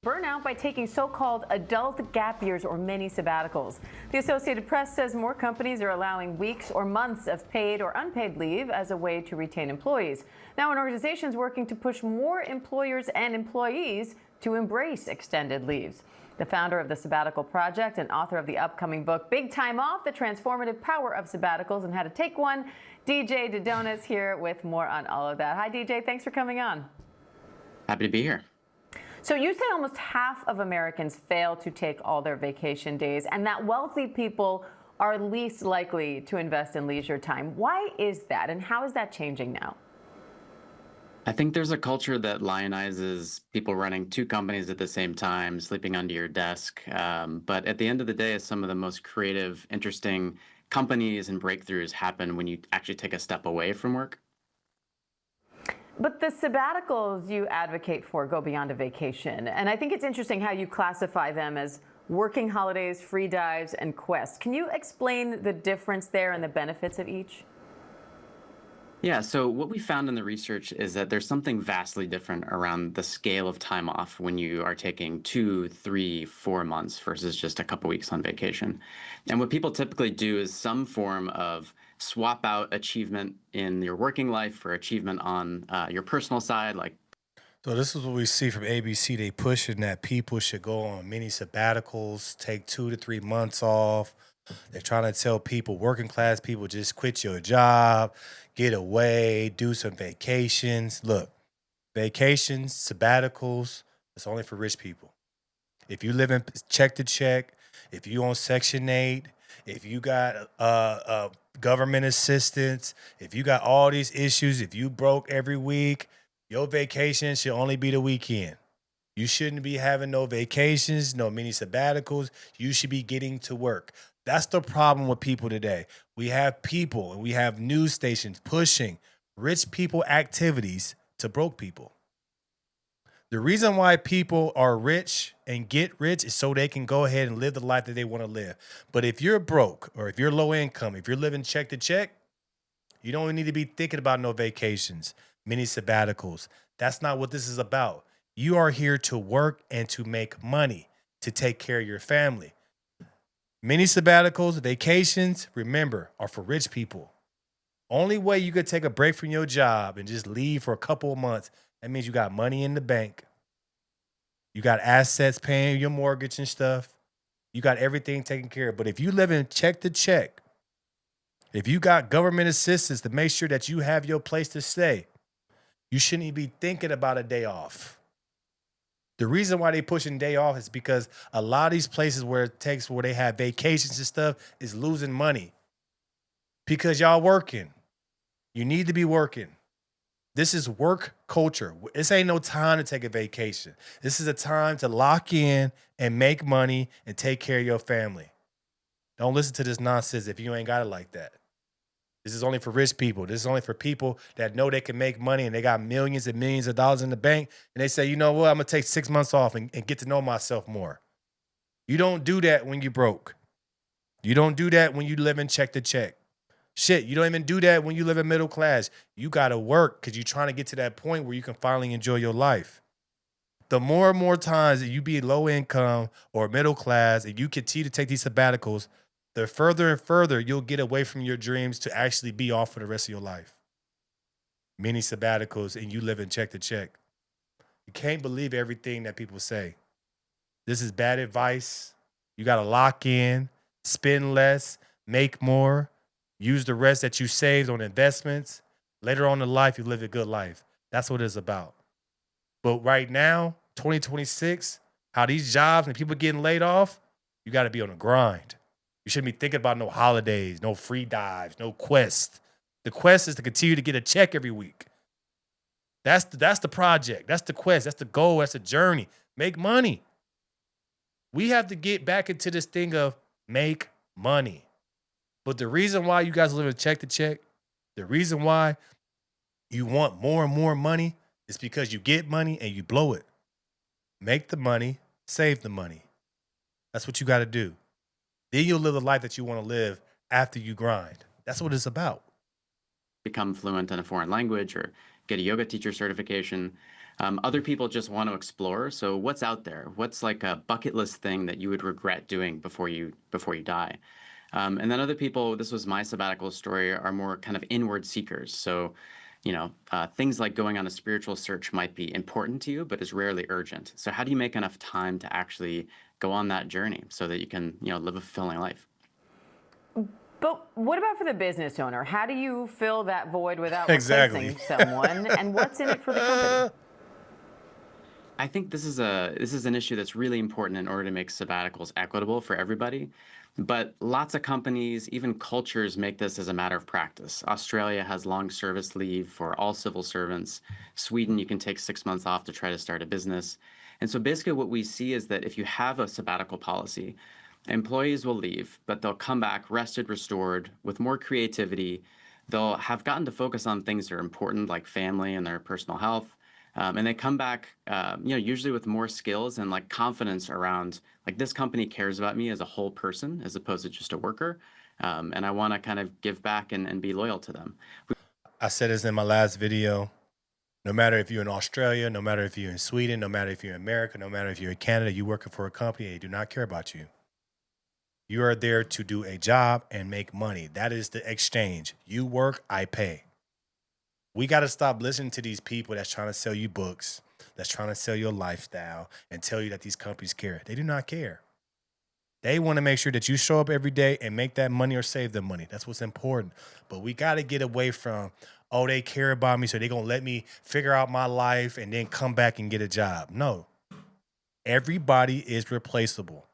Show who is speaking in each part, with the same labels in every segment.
Speaker 1: Burnout by taking so-called adult gap years or mini sabbaticals. The Associated Press says more companies are allowing weeks or months of paid or unpaid leave as a way to retain employees. Now, an organization is working to push more employers and employees to embrace extended leaves. The founder of the Sabbatical Project and author of the upcoming book, Big Time Off, The Transformative Power of Sabbaticals and How to Take One, DJ Dodona is here with more on all of that. Hi, DJ. Thanks for coming on.
Speaker 2: Happy to be here.
Speaker 1: So you said almost half of Americans fail to take all their vacation days, and that wealthy people are least likely to invest in leisure time. Why is that, and how is that changing now?
Speaker 2: I think there's a culture that lionizes people running two companies at the same time, sleeping under your desk. But at the end of the day, some of the most creative, interesting companies and breakthroughs happen when you actually take a step away from work.
Speaker 1: But the sabbaticals you advocate for go beyond a vacation. And I think it's interesting how you classify them as working holidays, free dives, and quests. Can you explain the difference there and the benefits of each?
Speaker 2: Yeah, so what we found in the research is that there's something vastly different around the scale of time off when you are taking 2, 3, 4 months versus just a couple weeks on vacation. And what people typically do is some form of swap out achievement in your working life for achievement on your personal side, like
Speaker 3: So this is what we see from ABC. They pushing that people should go on mini sabbaticals, take 2 to 3 months off. They're trying to tell people, working class people, just quit your job, get away, do some vacations. Look, vacations, sabbaticals, it's only for rich people. If you live in check to check, if you on Section 8, if you got government assistance, if you got all these issues, if you broke every week, your vacation should only be the weekend. You shouldn't be having no vacations, no mini sabbaticals. You should be getting to work. That's the problem with people today. We have people and we have news stations pushing rich people activities to broke people. The reason why people are rich and get rich is so they can go ahead and live the life that they want to live. But if you're broke or if you're low income, if you're living check to check, you don't need to be thinking about no vacations, mini sabbaticals. That's not what this is about. You are here to work and to make money to take care of your family. Mini sabbaticals, vacations, remember, are for rich people. Only way you could take a break from your job and just leave for a couple of months, that means you got money in the bank. You got assets paying your mortgage and stuff. You got everything taken care of. But if you live in check to check, if you got government assistance to make sure that you have your place to stay, you shouldn't even be thinking about a day off. The reason why they pushing day off is because a lot of these places where they have vacations and stuff is losing money because y'all working. You need to be working. This is work culture. This ain't no time to take a vacation. This is a time to lock in and make money and take care of your family. Don't listen to this nonsense if you ain't got it like that. This is only for rich people. This is only for people that know they can make money and they got millions and millions of dollars in the bank. And they say, you know what, I'm going to take 6 months off and get to know myself more. You don't do that when you broke. You don't do that when you live in check to check. Shit, you don't even do that when you live in middle class. You got to work because you're trying to get to that point where you can finally enjoy your life. The more and more times that you be low income or middle class and you continue to take these sabbaticals, the further and further you'll get away from your dreams to actually be off for the rest of your life. Mini sabbaticals and you live in check to check. You can't believe everything that people say. This is bad advice. You got to lock in, spend less, make more, use the rest that you saved on investments. Later on in life, you live a good life. That's what it's about. But right now, 2026, how these jobs and people getting laid off, you got to be on the grind. You shouldn't be thinking about no holidays, no free dives, no quest. The quest is to continue to get a check every week. That's the project. That's the quest. That's the goal. That's the journey. Make money. We have to get back into this thing of make money. But the reason why you guys live in check to check, the reason why you want more and more money is because you get money and you blow it. Make the money, save the money. That's what you got to do. Then you'll live the life that you want to live after you grind. That's what it's about.
Speaker 2: become fluent in a foreign language or get a yoga teacher certification. Other people just want to explore. So what's out there? What's like a bucket list thing that you would regret doing before you die? And then other people, this was my sabbatical story, are more kind of inward seekers. So, things like going on a spiritual search might be important to you, but is rarely urgent. So how do you make enough time to actually go on that journey so that you can, live a fulfilling life?
Speaker 1: But what about for the business owner? How do you fill that void without
Speaker 3: Exactly.
Speaker 1: replacing someone? And what's in it for the company?
Speaker 2: I think this is an issue that's really important in order to make sabbaticals equitable for everybody. But lots of companies, even cultures, make this as a matter of practice. Australia has long service leave for all civil servants. Sweden, you can take 6 months off to try to start a business. And so basically what we see is that if you have a sabbatical policy, employees will leave, but they'll come back rested, restored, with more creativity. They'll have gotten to focus on things that are important, like family and their personal health. And they come back, usually with more skills and like confidence around like this company cares about me as a whole person as opposed to just a worker. And I want to kind of give back and be loyal to them.
Speaker 3: I said this in my last video. No matter if you're in Australia, no matter if you're in Sweden, no matter if you're in America, no matter if you're in Canada, you're working for a company, they do not care about you. You are there to do a job and make money. That is the exchange. You work, I pay. We got to stop listening to these people that's trying to sell you books, that's trying to sell your lifestyle and tell you that these companies care. They do not care. They want to make sure that you show up every day and make that money or save the money. That's what's important. But we got to get away from, oh, they care about me, so they're going to let me figure out my life and then come back and get a job. No, everybody is replaceable.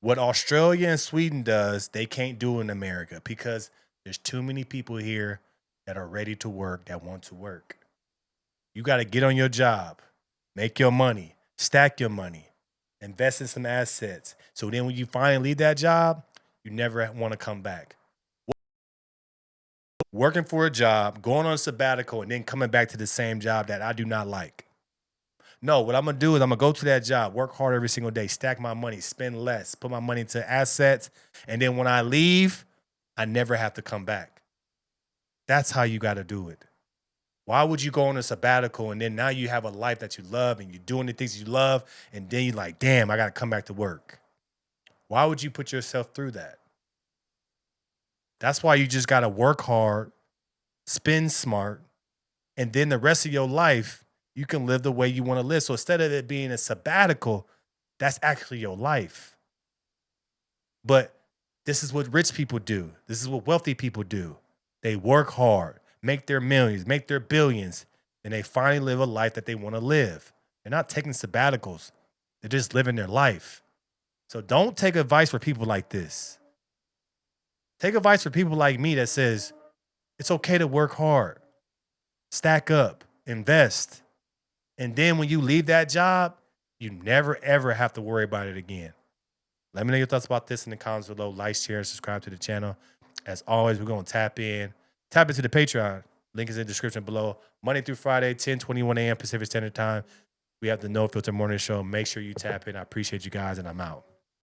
Speaker 3: What Australia and Sweden does, they can't do in America because there's too many people here that are ready to work, that want to work. You got to get on your job, make your money, stack your money, invest in some assets. So then when you finally leave that job, you never want to come back. Working for a job, going on a sabbatical, and then coming back to the same job that I do not like. No, what I'm going to do is I'm going to go to that job, work hard every single day, stack my money, spend less, put my money into assets. And then when I leave, I never have to come back. That's how you got to do it. Why would you go on a sabbatical and then now you have a life that you love and you're doing the things you love and then you're like, damn, I got to come back to work? Why would you put yourself through that? That's why you just got to work hard, spend smart, and then the rest of your life, you can live the way you want to live. So instead of it being a sabbatical, that's actually your life. But this is what rich people do. This is what wealthy people do. They work hard, make their millions, make their billions, and they finally live a life that they want to live. They're not taking sabbaticals. They're just living their life. So don't take advice from people like this. Take advice from people like me that says it's okay to work hard, stack up, invest. And then when you leave that job, you never, ever have to worry about it again. Let me know your thoughts about this in the comments below. Like, share, and subscribe to the channel. As always, we're going to tap into the Patreon. Link is in the description below. Monday through Friday, 10:21 a.m. Pacific Standard Time. We have the No Filter Morning Show. Make sure you tap in. I appreciate you guys, and I'm out.